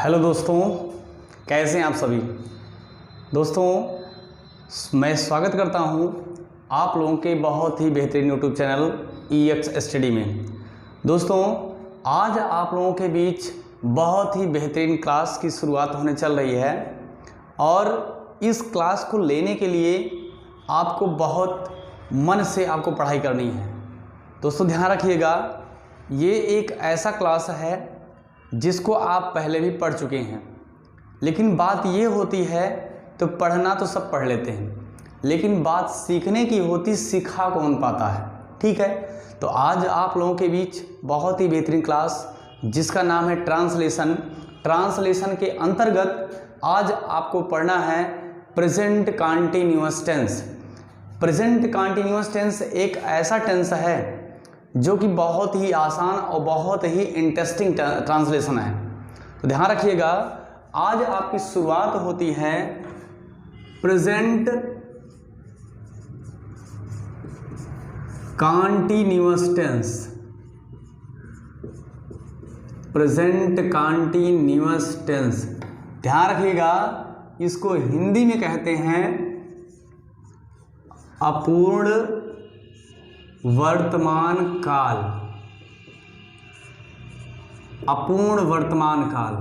Hello दोस्तों, कैसे हैं आप सभी। दोस्तों, मैं स्वागत करता हूं आप लोगों के बहुत ही बेहतरीन यूट्यूब चैनल EX स्टडी में। दोस्तों, आज आप लोगों के बीच बहुत ही बेहतरीन क्लास की शुरुआत होने चल रही है और इस क्लास को लेने के लिए आपको बहुत मन से आपको पढ़ाई करनी है। दोस्तों ध्यान रखिएगा, ये एक ऐसा क्लास है जिसको आप पहले भी पढ़ चुके हैं, लेकिन बात ये होती है तो पढ़ना तो सब पढ़ लेते हैं, लेकिन बात सीखने की होती, सीखा कौन पाता है। ठीक है, तो आज आप लोगों के बीच बहुत ही बेहतरीन क्लास जिसका नाम है ट्रांसलेशन के अंतर्गत आज आपको पढ़ना है present continuous tense. Present continuous tense एक ऐसा टेंस है जो कि बहुत ही आसान और बहुत ही इंटरेस्टिंग ट्रांसलेशन है। तो ध्यान रखिएगा, आज आपकी शुरुआत होती है present continuous tense. Present continuous tense, ध्यान रखिएगा, इसको हिंदी में कहते हैं अपूर्ण वर्तमान काल। अपूर्ण वर्तमान काल।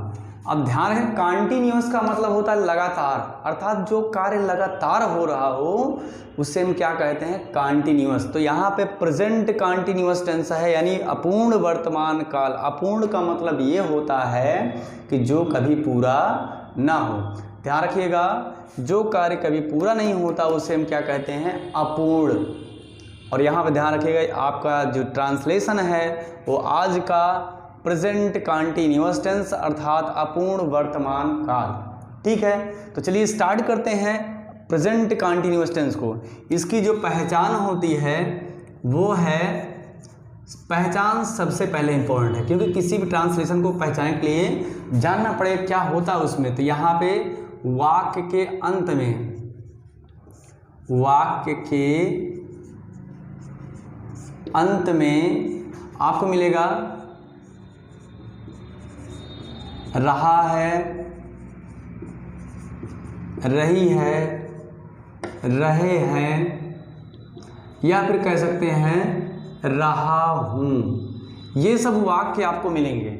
अब ध्यान है, कंटीन्यूअस का मतलब होता है लगातार, अर्थात जो कार्य लगातार हो रहा हो उसे हम क्या कहते हैं, कंटीन्यूअस। तो यहाँ पे प्रेजेंट कंटीन्यूअस टेंस है, यानी अपूर्ण वर्तमान काल। अपूर्ण का मतलब ये होता है कि जो कभी पूरा ना हो। ध्यान रखिएगा, जो कार्य कभी पूरा नहीं होता उसे हम क्या कहते हैं, अपूर्ण। और यहाँ पे ध्यान रखिएगा, आपका जो ट्रांसलेशन है वो आज का प्रेजेंट कंटीन्यूअस टेंस अर्थात अपूर्ण वर्तमान काल। ठीक है, तो चलिए स्टार्ट करते हैं प्रेजेंट कंटीन्यूअस टेंस को। इसकी जो पहचान होती है वो है, पहचान सबसे पहले इंपॉर्टेंट है, क्योंकि किसी भी ट्रांसलेशन को पहचानने के लिए जानना पड़ेगा क्या होता है उसमें। तो यहाँ पे वाक्य के अंत में, वाक्य के अंत में आपको मिलेगा रहा है, रही है, रहे हैं, या फिर कह सकते हैं रहा हूं। ये सब वाक्य आपको मिलेंगे,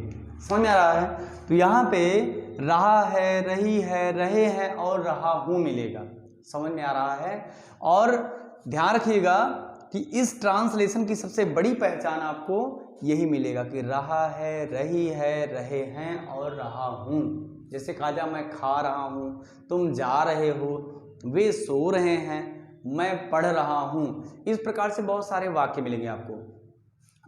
समझ में आ रहा है। तो यहाँ पे रहा है, रही है, रहे हैं और रहा हूं मिलेगा, समझ में आ रहा है। और ध्यान रखिएगा कि इस ट्रांसलेशन की सबसे बड़ी पहचान आपको यही मिलेगा कि रहा है, रही है, रहे हैं और रहा हूँ। जैसे कहा जा, मैं खा रहा हूँ, तुम जा रहे हो, वे सो रहे हैं, मैं पढ़ रहा हूँ। इस प्रकार से बहुत सारे वाक्य मिलेंगे आपको।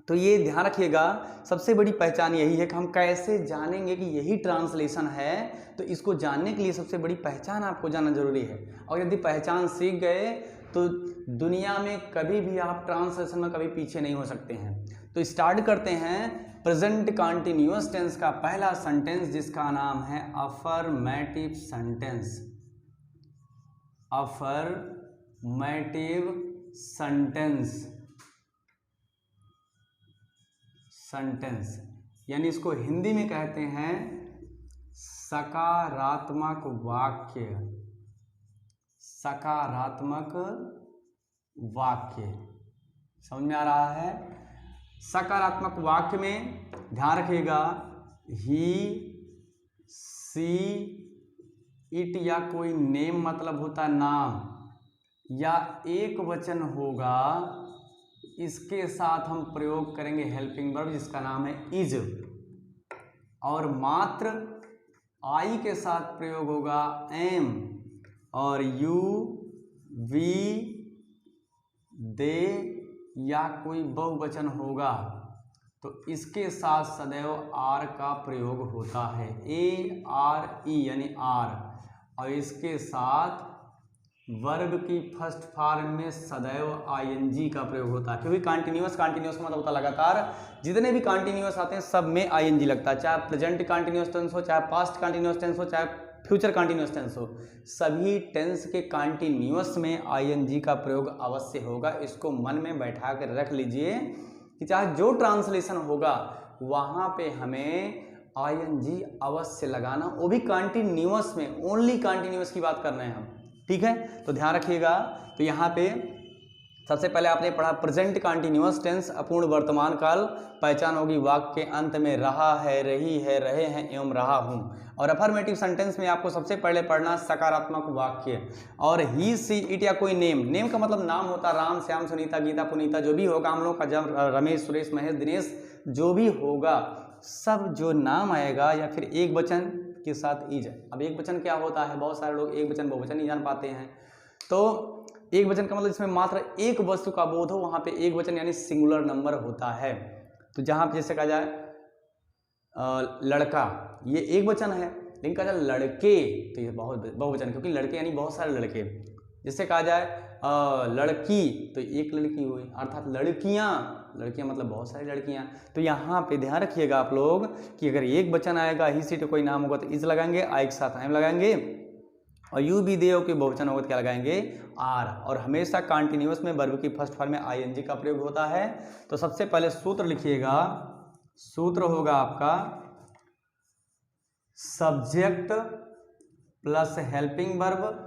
तो ये ध्यान रखिएगा, सबसे बड़ी पहचान यही है कि हम कैसे जानेंगे कि यही ट्रांसलेशन है। तो इसको जानने के लिए सबसे बड़ी पहचान आपको जानना जरूरी है। और यदि पहचान सीख गए तो दुनिया में कभी भी आप ट्रांसलेशन में कभी पीछे नहीं हो सकते हैं। तो स्टार्ट करते हैं प्रेजेंट कंटीन्यूअस टेंस का पहला सेंटेंस, जिसका नाम है affirmative sentence. Affirmative sentence, sentence यानी इसको हिंदी में कहते हैं सकारात्मक वाक्य। सकारात्मक वाक्य, समझ में आ रहा है। सकारात्मक वाक्य में ध्यान रखिएगा, ही, सी, इट या कोई नेम मतलब होता है नाम, या एक वचन होगा, इसके साथ हम प्रयोग करेंगे हेल्पिंग वर्ब जिसका नाम है इज। और मात्र आई के साथ प्रयोग होगा एम, और यू, वी, दे या कोई बहुवचन होगा तो इसके साथ सदैव आर का प्रयोग होता है, ARE यानी आर। और इसके साथ वर्ब की फर्स्ट फॉर्म में सदैव ING का प्रयोग होता है, क्योंकि कंटीन्यूअस मतलब होता है लगातार। जितने भी कंटीन्यूअस आते हैं सब में ING लगता है, चाहे प्रेजेंट कंटीन्यूअस टेंस हो, चाहे पास्ट कंटीन्यूअस टेंस हो, चाहे फ्यूचर कंटीन्यूअस टेंस हो। सभी टेंस के कंटीन्यूअस में ING का प्रयोग अवश्य होगा। इसको मन में बैठा कर रख लीजिए कि चाहे जो ट्रांसलेशन होगा वहाँ पे हमें ING अवश्य लगाना, वो भी कंटिन्यूअस में, ओनली कंटिन्यूअस की बात कर रहे हैं हम, ठीक है। तो ध्यान रखिएगा। तो यहाँ पे सबसे पहले आपने पढ़ा प्रेजेंट कंटिन्यूअस टेंस, अपूर्ण वर्तमान काल। पहचान होगी वाक्य के अंत में रहा है, रही है, रहे हैं एवं रहा हूँ। और अफर्मेटिव सेंटेंस में आपको सबसे पहले पढ़ना सकारात्मक वाक्य। और ही सी इट या कोई नेम, नेम का मतलब नाम होता है, राम श्याम सुनीता गीता पुनीता जो भी होगा हम लोग का, जब रमेश सुरेश महेश दिनेश जो भी होगा, सब जो नाम आएगा या फिर एक वचन के साथ इज। अब एक वचन क्या होता है, बहुत सारे लोग एक वचन बहुवचन नहीं जान पाते हैं। तो एक वचन का मतलब इसमें मात्र एक वस्तु का बोध हो, वहाँ पे एक वचन यानी सिंगुलर नंबर होता है। तो जहाँ पे जैसे कहा जाए लड़का, ये एक वचन है, लेकिन कहा जाए लड़के तो ये बहुवचन, क्योंकि लड़के यानी बहुत सारे लड़के। जैसे कहा जाए लड़की तो एक लड़की हुई, अर्थात लड़कियाँ, लड़कियाँ मतलब बहुत सारी लड़कियाँ। तो यहाँ पे ध्यान रखिएगा आप लोग कि अगर एक वचन आएगा, ही सी तो कोई नाम होगा तो इज लगाएंगे, आई के साथ एम लगाएंगे, और यू भी देव के बहुवचन होगा तो क्या लगाएंगे, आर। और हमेशा कंटिन्यूअस में वर्ब की फर्स्ट फॉर्म में ING का प्रयोग होता है। तो सबसे पहले सूत्र लिखिएगा, सूत्र होगा आपका subject plus helping verb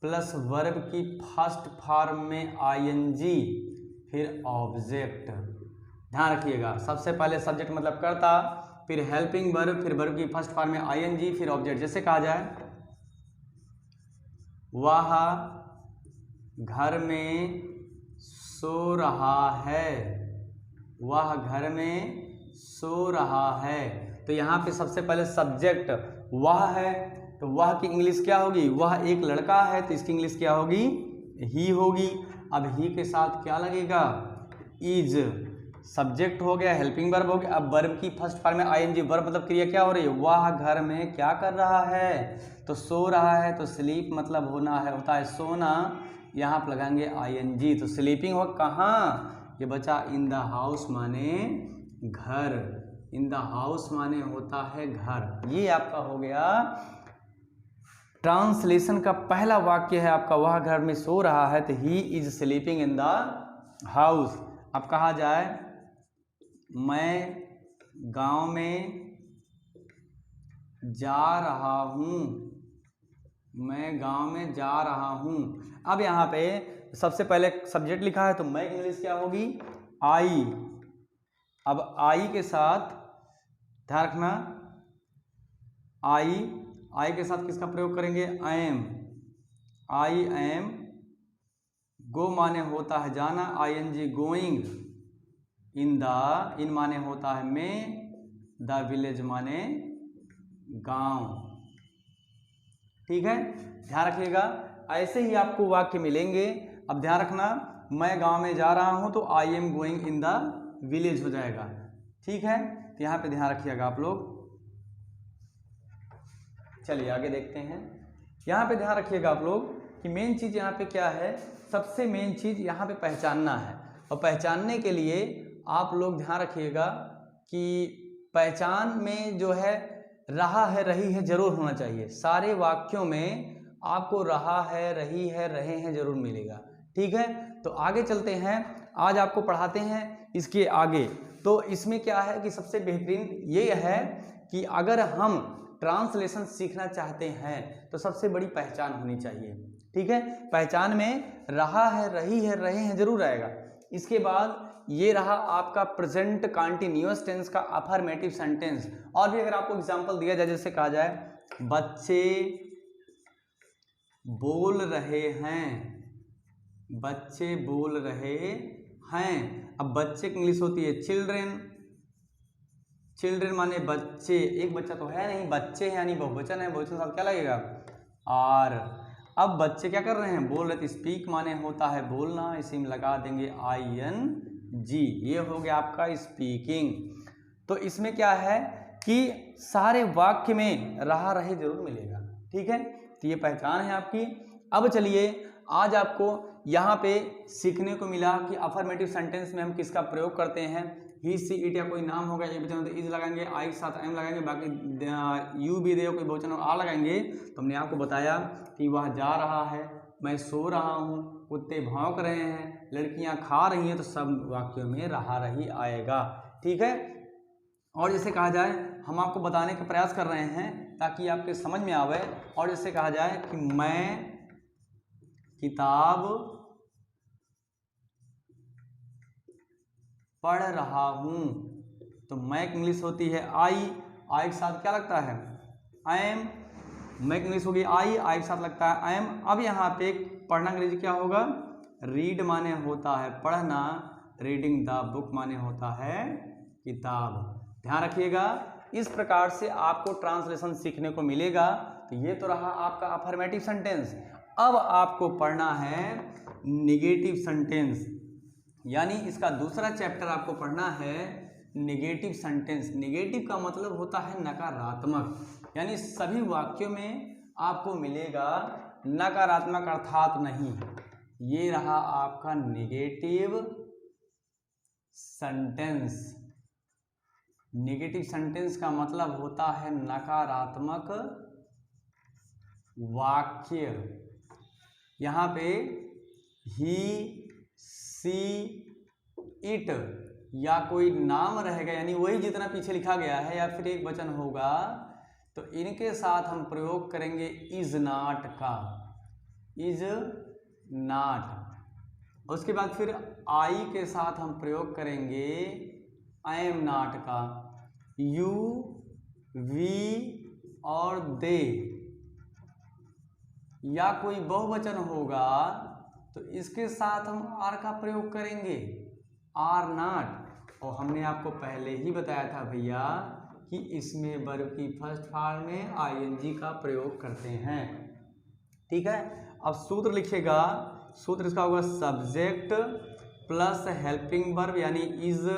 plus verb की फर्स्ट फॉर्म में ING फिर ऑब्जेक्ट। ध्यान रखिएगा, सबसे पहले सब्जेक्ट मतलब कर्ता, फिर हेल्पिंग वर्ब, फिर वर्ब की फर्स्ट फॉर्म में ING, फिर ऑब्जेक्ट। जैसे कहा जाए वह घर में सो रहा है, वह घर में सो रहा है। तो यहाँ पे सबसे पहले सब्जेक्ट वह है, तो वह की इंग्लिश क्या होगी, वह एक लड़का है तो इसकी इंग्लिश क्या होगी, ही होगी। अब ही के साथ क्या लगेगा, इज। सब्जेक्ट हो गया, हेल्पिंग वर्ब हो गया। अब वर्ब की फर्स्ट फॉर्म में ING, वर्ब मतलब क्रिया क्या हो रही है, वह घर में क्या कर रहा है, तो सो रहा है। तो स्लीप मतलब होना है, होता है सोना, यहाँ पर लगाएंगे ING। तो स्लीपिंग हो कहाँ, ये बचा इन द हाउस माने घर, इन द हाउस माने होता है घर। ये आपका हो गया ट्रांसलेशन का पहला वाक्य है आपका, वह घर में सो रहा है तो he is sleeping in the house. अब कहा जाए मैं गांव में जा रहा हूँ, मैं गांव में जा रहा हूँ। अब यहाँ पे सबसे पहले सब्जेक्ट लिखा है तो मैं इंग्लिश क्या होगी, आई। अब आई के साथ ध्यान रखना, आई के साथ किसका प्रयोग करेंगे, एम। आई एम, गो माने होता है जाना, ING गोइंग, इन द, इन माने होता है में, द विलेज माने गांव। ठीक है, ध्यान रखिएगा, ऐसे ही आपको वाक्य मिलेंगे। अब ध्यान रखना, मैं गांव में जा रहा हूं तो I am going in the village हो जाएगा। ठीक है, तो यहाँ पे ध्यान रखिएगा आप लोग। चलिए आगे देखते हैं। यहाँ पे ध्यान रखिएगा आप लोग कि मेन चीज़ यहाँ पे क्या है, सबसे मेन चीज़ यहाँ पे पहचानना है। और पहचानने के लिए आप लोग ध्यान रखिएगा कि पहचान में जो है रहा है, रही है जरूर होना चाहिए। सारे वाक्यों में आपको रहा है, रही है, रहे हैं जरूर मिलेगा। ठीक है, तो आगे चलते हैं, आज आपको पढ़ाते हैं इसके आगे। तो इसमें क्या है कि सबसे बेहतरीन ये है कि अगर हम ट्रांसलेशन सीखना चाहते हैं तो सबसे बड़ी पहचान होनी चाहिए। ठीक है, पहचान में रहा है, रही है, रहे हैं जरूर आएगा। इसके बाद ये रहा आपका प्रेजेंट कंटिन्यूअस टेंस का अफर्मेटिव सेंटेंस। और भी अगर आपको एग्जांपल दिया जाए, जैसे कहा जाए बच्चे बोल रहे हैं, बच्चे बोल रहे हैं। अब बच्चे की इंग्लिश होती है चिल्ड्रेन, चिल्ड्रेन माने बच्चे, एक बच्चा तो है नहीं, बच्चे हैं यानी बहुवचन है, बहुवचन साथ क्या लगेगा, आर। अब बच्चे क्या कर रहे हैं, बोल रहे थे, स्पीक माने होता है बोलना, इसी में लगा देंगे ING, ये हो गया आपका स्पीकिंग। तो इसमें क्या है कि सारे वाक्य में रहा रहे जरूर मिलेगा। ठीक है, तो ये पहचान है आपकी। अब चलिए आज आपको यहाँ पे सीखने को मिला कि अफर्मेटिव सेंटेंस में हम किसका प्रयोग करते हैं। ही सी इट या कोई नाम होगा, ये बच्चों तो इज लगाएंगे, आई के साथ एम लगाएंगे, बाकी यू भी दे कोई बहुवचन आ लगाएंगे। तो हमने आपको बताया कि वह जा रहा है, मैं सो रहा हूँ, कुत्ते भौंक रहे हैं, लड़कियाँ खा रही हैं, तो सब वाक्यों में रहा रही आएगा। ठीक है, और जैसे कहा जाए हम आपको बताने का प्रयास कर रहे हैं ताकि आपके समझ में आवे। और जैसे कहा जाए कि मैं किताब पढ़ रहा हूँ, तो मैं इंग्लिश होती है आई के साथ क्या लगता है आई एम। मैं इंग्लिश होगी आई के साथ लगता है आई एम। अब यहाँ पे पढ़ना अंग्रेजी क्या होगा, रीड माने होता है पढ़ना, रीडिंग द बुक माने होता है किताब। ध्यान रखिएगा, इस प्रकार से आपको ट्रांसलेशन सीखने को मिलेगा। तो ये तो रहा आपका अफर्मेटिव सेंटेंस। अब आपको पढ़ना है निगेटिव सेंटेंस, यानी इसका दूसरा चैप्टर आपको पढ़ना है निगेटिव सेंटेंस। निगेटिव का मतलब होता है नकारात्मक, यानी सभी वाक्यों में आपको मिलेगा नकारात्मक अर्थात नहीं। ये रहा आपका निगेटिव सेंटेंस। निगेटिव सेंटेंस का मतलब होता है नकारात्मक वाक्य। यहाँ पे ही, सी, इट या कोई नाम रहेगा, यानी वही जितना पीछे लिखा गया है, या फिर एक वचन होगा, तो इनके साथ हम प्रयोग करेंगे इज नॉट का, इज नॉट। उसके बाद फिर आई के साथ हम प्रयोग करेंगे आई एम नॉट का, यू, वी और दे। या कोई बहुवचन होगा तो इसके साथ हम आर का प्रयोग करेंगे, आर नॉट। और हमने आपको पहले ही बताया था भैया कि इसमें वर्ब की फर्स्ट फॉर्म में आईएनजी का प्रयोग करते हैं। ठीक है, अब सूत्र लिखिएगा। सूत्र इसका होगा सब्जेक्ट प्लस हेल्पिंग वर्ब, यानी is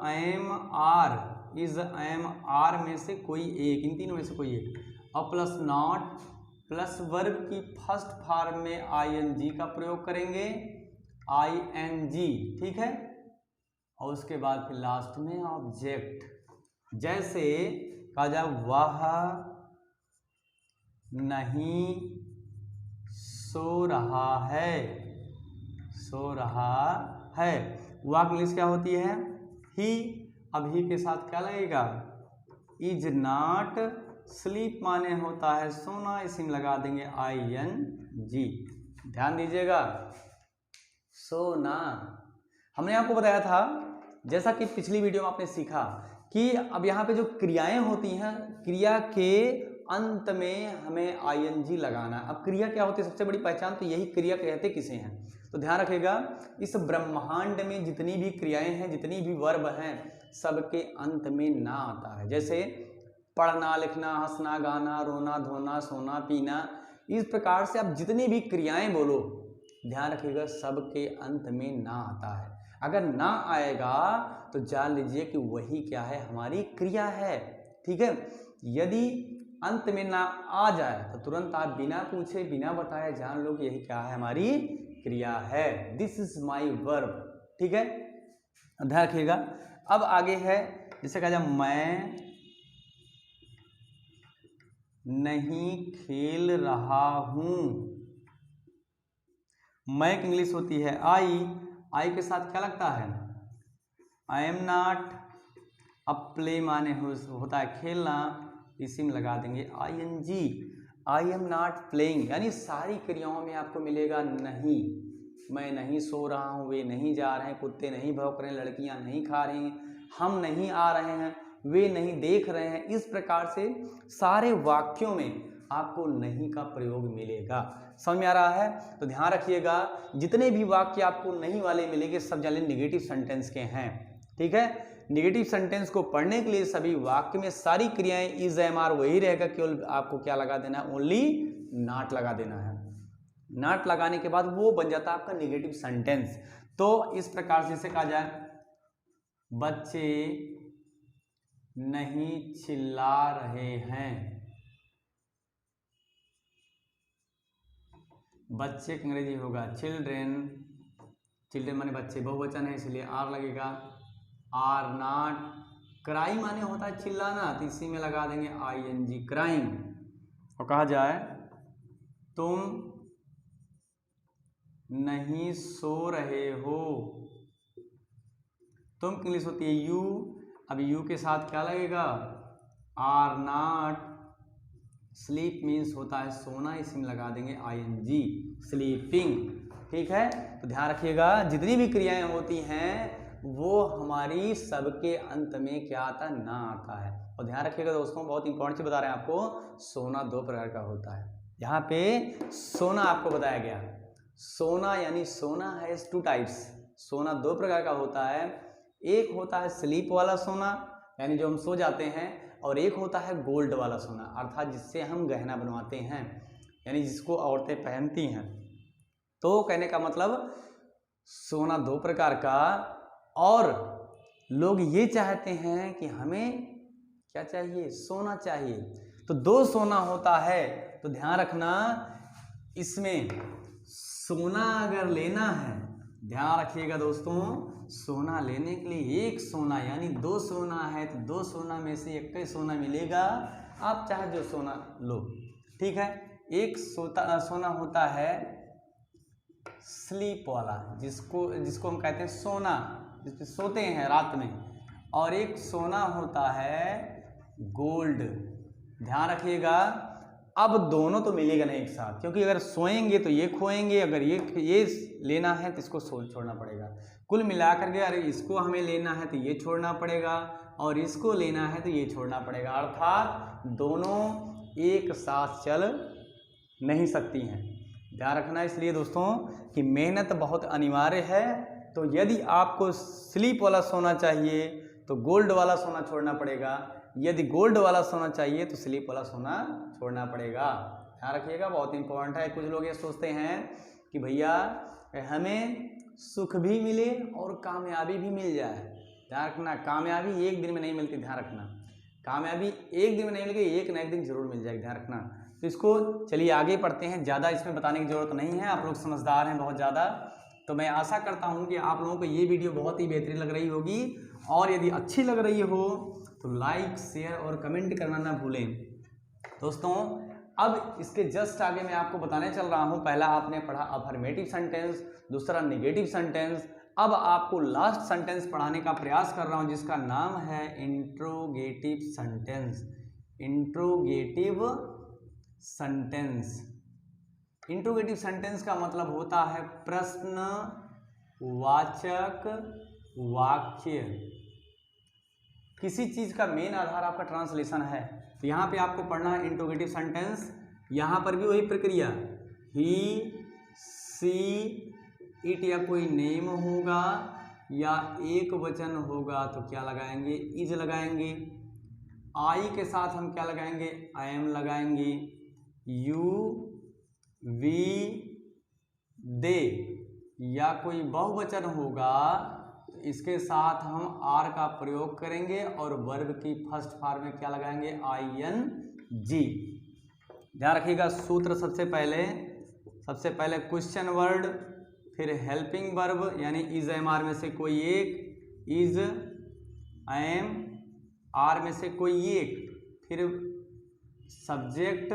am are, is am are में से कोई एक, इन तीनों में से कोई एक, और प्लस नॉट प्लस वर्ब की फर्स्ट फॉर्म में आईएनजी का प्रयोग करेंगे, आईएनजी। ठीक है, और उसके बाद फिर लास्ट में ऑब्जेक्ट। जैसे कहा जाए वह नहीं सो रहा है, सो रहा है। वाक इंग्लिश क्या होती है ही। अब ही के साथ क्या लगेगा, इज नॉट स्लीप माने होता है सोना, इसी में लगा देंगे आई एन जी। ध्यान दीजिएगा, सोना। हमने आपको बताया था, जैसा कि पिछली वीडियो में आपने सीखा कि अब यहाँ पे जो क्रियाएं होती हैं, क्रिया के अंत में हमें आईएनजी लगाना है। अब क्रिया क्या होती है, सबसे बड़ी पहचान तो यही, क्रिया कहते किसे हैं। तो ध्यान रखिएगा, इस ब्रह्मांड में जितनी भी क्रियाएं हैं, जितनी भी वर्ब हैं, सबके अंत में ना आता है। जैसे पढ़ना, लिखना, हंसना, गाना, रोना, धोना, सोना, पीना, इस प्रकार से आप जितनी भी क्रियाएं बोलो, ध्यान रखिएगा सबके अंत में ना आता है। अगर ना आएगा तो जान लीजिए कि वही क्या है, हमारी क्रिया है। ठीक है, यदि अंत में ना आ जाए तो तुरंत आप बिना पूछे बिना बताए जान लो कि यही क्या है, हमारी क्रिया है। This is my verb. ठीक है, ध्यान रखिएगा। अब आगे है, जैसे कहा जाए मैं नहीं खेल रहा हूं। मैं इंग्लिश होती है आई के साथ क्या लगता है आई एम नॉट। अब प्ले माने होता है खेलना, इसी में लगा देंगे I N G, I am not playing. यानी सारी क्रियाओं में आपको मिलेगा नहीं। मैं नहीं सो रहा हूँ, वे नहीं जा रहे हैं, कुत्ते नहीं भौंक रहे हैं, लड़कियां नहीं खा रही हैं, हम नहीं आ रहे हैं, वे नहीं देख रहे हैं। इस प्रकार से सारे वाक्यों में आपको नहीं का प्रयोग मिलेगा। समझ में आ रहा है? तो ध्यान रखिएगा, जितने भी वाक्य आपको नहीं वाले मिलेंगे सब जाने निगेटिव सेंटेंस के हैं। ठीक है, निगेटिव सेंटेंस को पढ़ने के लिए सभी वाक्य में सारी क्रियाएं इज एम आर वही रहेगा, केवल आपको क्या लगा देना है, ओनली नॉट लगा देना है। नॉट लगाने के बाद वो बन जाता है आपका निगेटिव सेंटेंस। तो इस प्रकार से इसे कहा जाए बच्चे नहीं चिल्ला रहे हैं। बच्चे अंग्रेजी होगा चिल्ड्रेन, चिल्ड्रेन माने बच्चे, बहुवचन है इसलिए आर लगेगा, आर नॉट। क्राई माने होता है चिल्लाना, तो इसी में लगा देंगे आई एन जी, क्राइम। और कहा जाए तुम नहीं सो रहे हो, तुम इंग्लिश होती है यू, अब यू के साथ क्या लगेगा, आर नॉट स्लीप मीन्स होता है सोना, इसमें लगा देंगे ING स्लीपिंग। ठीक है, तो ध्यान रखिएगा जितनी भी क्रियाएं होती हैं वो हमारी सबके अंत में क्या आता है, ना आता है। और ध्यान रखिएगा दोस्तों, बहुत इंपॉर्टेंट चीज बता रहे हैं आपको, सोना 2 प्रकार का होता है। यहाँ पे सोना आपको बताया गया, सोना यानी सोना है 2 टाइप्स, सोना 2 प्रकार का होता है। एक होता है स्लीप वाला सोना यानी जो हम सो जाते हैं, और एक होता है गोल्ड वाला सोना अर्थात जिससे हम गहना बनवाते हैं, यानी जिसको औरतें पहनती हैं। तो कहने का मतलब सोना 2 प्रकार का, और लोग ये चाहते हैं कि हमें क्या चाहिए, सोना चाहिए, तो 2 सोना होता है। तो ध्यान रखना इसमें सोना अगर लेना है, ध्यान रखिएगा दोस्तों, सोना लेने के लिए एक सोना यानी 2 सोना है, तो 2 सोना में से एक ही सोना मिलेगा, आप चाहे जो सोना लो। ठीक है, एक सोना होता है स्लीप वाला, जिसको हम कहते हैं सोना, जिसपे सोते हैं रात में, और एक सोना होता है गोल्ड। ध्यान रखिएगा, अब दोनों तो मिलेगा नहीं एक साथ, क्योंकि अगर सोएंगे तो ये खोएंगे, अगर ये लेना है तो इसको छोड़ना पड़ेगा। कुल मिलाकर के अरे इसको हमें लेना है तो ये छोड़ना पड़ेगा, और इसको लेना है तो ये छोड़ना पड़ेगा, अर्थात दोनों एक साथ चल नहीं सकती हैं। ध्यान रखना इसलिए दोस्तों कि मेहनत बहुत अनिवार्य है। तो यदि आपको स्लीप वाला सोना चाहिए तो गोल्ड वाला सोना छोड़ना पड़ेगा, यदि गोल्ड वाला सोना चाहिए तो स्लीप वाला सोना छोड़ना पड़ेगा। ध्यान रखिएगा, बहुत इंपॉर्टेंट है। कुछ लोग ये सोचते हैं कि भैया हमें सुख भी मिले और कामयाबी भी मिल जाए। ध्यान रखना, कामयाबी एक दिन में नहीं मिलती, ध्यान रखना, कामयाबी एक दिन में नहीं मिलेगी, एक न एक दिन जरूर मिल जाएगी, ध्यान रखना। तो इसको चलिए आगे पढ़ते हैं, ज़्यादा इसमें बताने की ज़रूरत नहीं है, आप लोग समझदार हैं बहुत ज़्यादा। तो मैं आशा करता हूं कि आप लोगों को ये वीडियो बहुत ही बेहतरीन लग रही होगी, और यदि अच्छी लग रही हो तो लाइक शेयर और कमेंट करना ना भूलें दोस्तों। अब इसके जस्ट आगे मैं आपको बताने चल रहा हूं, पहला आपने पढ़ा अफर्मेटिव सेंटेंस, दूसरा नेगेटिव सेंटेंस। अब आपको लास्ट सेंटेंस पढ़ाने का प्रयास कर रहा हूं जिसका नाम है interrogative sentence. Interrogative sentence, interrogative sentence का मतलब होता है प्रश्नवाचक वाक्य। किसी चीज का मेन आधार आपका ट्रांसलेशन है, तो यहाँ पे आपको पढ़ना है इंट्रोगेटिव सेंटेंस। यहाँ पर भी वही प्रक्रिया, ही सी इट या कोई नेम होगा या एक वचन होगा तो क्या लगाएंगे, इज लगाएंगे। आई के साथ हम क्या लगाएंगे, आई एम लगाएंगे। यू वी दे या कोई बहुवचन होगा तो इसके साथ हम आर का प्रयोग करेंगे और वर्ब की फर्स्ट फॉर्म में क्या लगाएंगे, ING। ध्यान रखिएगा, सूत्र सबसे पहले क्वेश्चन वर्ड, फिर हेल्पिंग वर्ब यानी इज एम आर में से कोई एक, इज एम आर में से कोई एक, फिर सब्जेक्ट,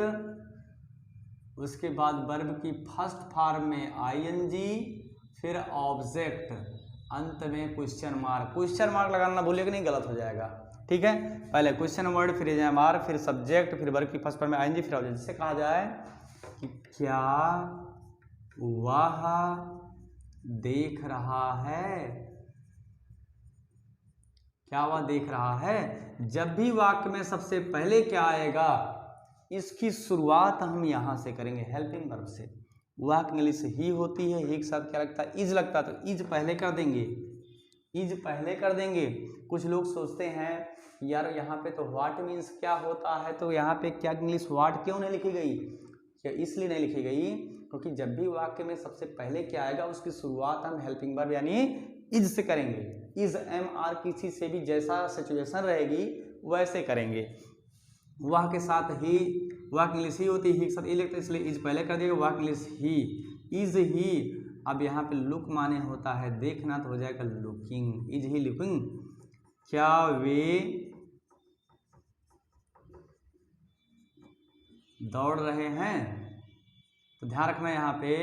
उसके बाद वर्ब की फर्स्ट फॉर्म में ING, फिर ऑब्जेक्ट, अंत में क्वेश्चन मार्क। क्वेश्चन मार्क लगाना भूलिएगा नहीं, गलत हो जाएगा। ठीक है, पहले क्वेश्चन वर्ड, फिर एमआर, फिर सब्जेक्ट, फिर वर्ब की फर्स्ट फॉर्म में ING, फिर ऑब्जेक्ट। जिससे कहा जाए कि क्या वह देख रहा है, क्या वह देख रहा है। जब भी वाक्य में सबसे पहले क्या आएगा, इसकी शुरुआत हम यहां से करेंगे हेल्पिंग वर्ब से। वाक्य इंग्लिश ही होती है, ही के साथ क्या लगता है, इज लगता है, तो इज पहले कर देंगे, इज पहले कर देंगे। कुछ लोग सोचते हैं यार यहाँ पे तो व्हाट मीन्स क्या होता है, तो यहाँ पे क्या इंग्लिश व्हाट क्यों नहीं लिखी गई, क्या इसलिए नहीं लिखी गई क्योंकि जब भी वाक्य में सबसे पहले क्या आएगा उसकी शुरुआत हम हेल्पिंग वर्ब यानी इज से करेंगे। इज एम आर किसी से भी जैसा सिचुएशन रहेगी वैसे करेंगे। वह के साथ ही, वह इंग्लिश ही होती है, ही के साथ ई लगता है इसलिए इज पहले कर दिएगा, वह इंग्लिश ही, इज ही। अब यहाँ पे लुक माने होता है देखना, तो हो जाएगा लुकिंग, इज ही लुकिंग। क्या वे दौड़ रहे हैं, तो ध्यान रखना यहाँ पे,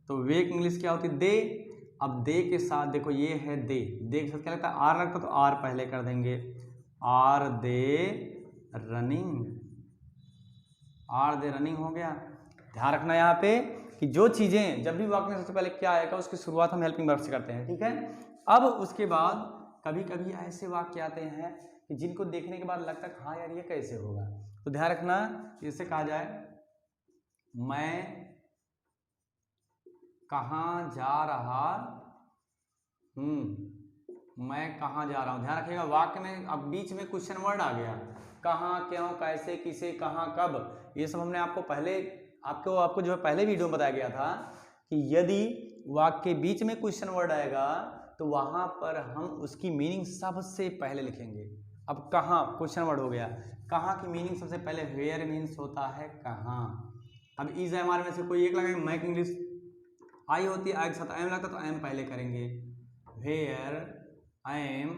तो वे इंग्लिश क्या होती है, दे। अब दे के साथ देखो ये है दे के साथ क्या लगता है आर लगता है, तो आर पहले कर देंगे, are they running, are they running हो गया। ध्यान रखना यहाँ पे कि जो चीज़ें जब भी वाक्य में सबसे पहले क्या आएगा उसकी शुरुआत हम हेल्पिंग वर्ब से करते हैं, ठीक है। अब उसके बाद कभी कभी ऐसे वाक्य आते हैं कि जिनको देखने के बाद लगता है हाँ यार ये कैसे होगा, तो ध्यान रखना जैसे कहा जाए मैं कहाँ जा रहा मैं कहाँ जा रहा हूँ। ध्यान रखिएगा वाक्य में अब बीच में क्वेश्चन वर्ड आ गया, कहाँ, क्यों, कैसे, किसे, कहाँ, कब, ये सब हमने आपको पहले आपको जो है पहले वीडियो में बताया गया था कि यदि वाक्य के बीच में क्वेश्चन वर्ड आएगा तो वहां पर हम उसकी मीनिंग सबसे पहले लिखेंगे। अब कहाँ क्वेश्चन वर्ड हो गया, कहाँ की मीनिंग सबसे पहले वेयर मीन्स होता है कहाँ। अब इज एमआर में से कोई एक लगाएंगे, मैक इंग्लिश आई होती है, आई के साथ एम लगता है तो एम पहले करेंगे, वेयर एम,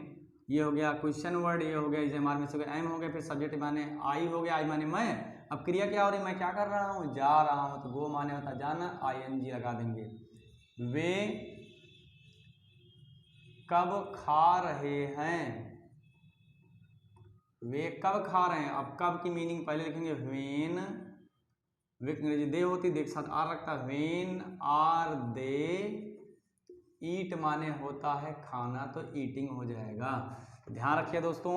ये हो गया क्वेश्चन वर्ड, ये हो गया इज एमआर में से एम हो गया, फिर सब्जेक्ट माने आई हो गया, आई माने मैं। अब क्रिया क्या हो रही है, मैं क्या कर रहा हूँ, जा रहा हूँ, तो गो माने होता जाना, आईएनजी लगा देंगे। वे कब खा रहे हैं, वे कब खा रहे हैं। अब कब की मीनिंग पहले लिखेंगे व्हेन, वे अंग्रेजी दे होती, देख साथ आर रखता, व्हेन आर दे ईट माने होता है खाना, तो ईटिंग हो जाएगा। तो ध्यान रखिए दोस्तों,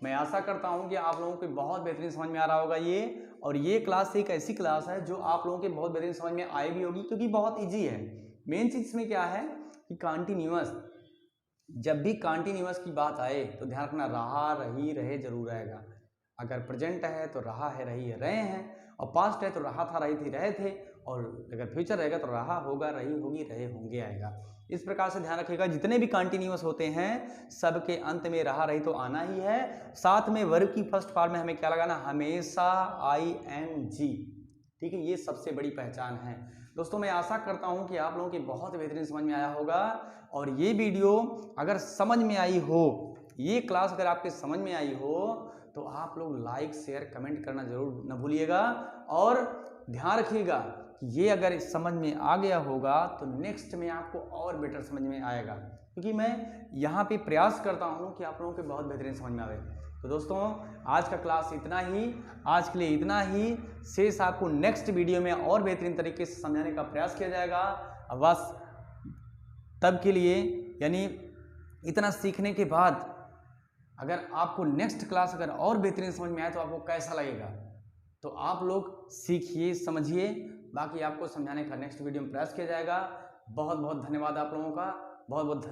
मैं आशा करता हूं कि आप लोगों को बहुत बेहतरीन समझ में आ रहा होगा ये, और ये क्लास एक ऐसी क्लास है जो आप लोगों के बहुत बेहतरीन समझ में आए भी होगी क्योंकि बहुत इजी है। मेन चीज इसमें क्या है कि कंटिन्यूअस, जब भी कंटिन्यूअस की बात आए तो ध्यान रखना रहा, रही, रहे जरूर आएगा। अगर प्रेजेंट है तो रहा है, रही है, रहे हैं, और पास्ट है तो रहा था, रही थी, रहे थे, और अगर फ्यूचर रहेगा तो रहा होगा, रही होगी, रहे होंगे आएगा। इस प्रकार से ध्यान रखिएगा जितने भी कंटिन्यूअस होते हैं सबके अंत में रहा, रही तो आना ही है। साथ में वर्ब की फर्स्ट फॉर्म में हमें क्या लगाना, हमेशा ING, ठीक है, ये सबसे बड़ी पहचान है। दोस्तों मैं आशा करता हूं कि आप लोगों की बहुत बेहतरीन समझ में आया होगा, और ये वीडियो अगर समझ में आई हो, ये क्लास अगर आपके समझ में आई हो तो आप लोग लाइक, शेयर, कमेंट करना जरूर न भूलिएगा। और ध्यान रखिएगा कि ये अगर समझ में आ गया होगा तो नेक्स्ट में आपको और बेटर समझ में आएगा, क्योंकि मैं यहाँ पे प्रयास करता हूँ कि आप लोगों के बहुत बेहतरीन समझ में आवे। तो दोस्तों आज का क्लास इतना ही, आज के लिए इतना ही, शेष आपको नेक्स्ट वीडियो में और बेहतरीन तरीके से समझाने का प्रयास किया जाएगा। बस तब के लिए, यानी इतना सीखने के बाद अगर आपको नेक्स्ट क्लास अगर और बेहतरीन समझ में आए तो आपको कैसा लगेगा, तो आप लोग सीखिए, समझिए, बाकी आपको समझाने का नेक्स्ट वीडियो में प्रयास किया जाएगा। बहुत बहुत धन्यवाद आप लोगों का, बहुत बहुत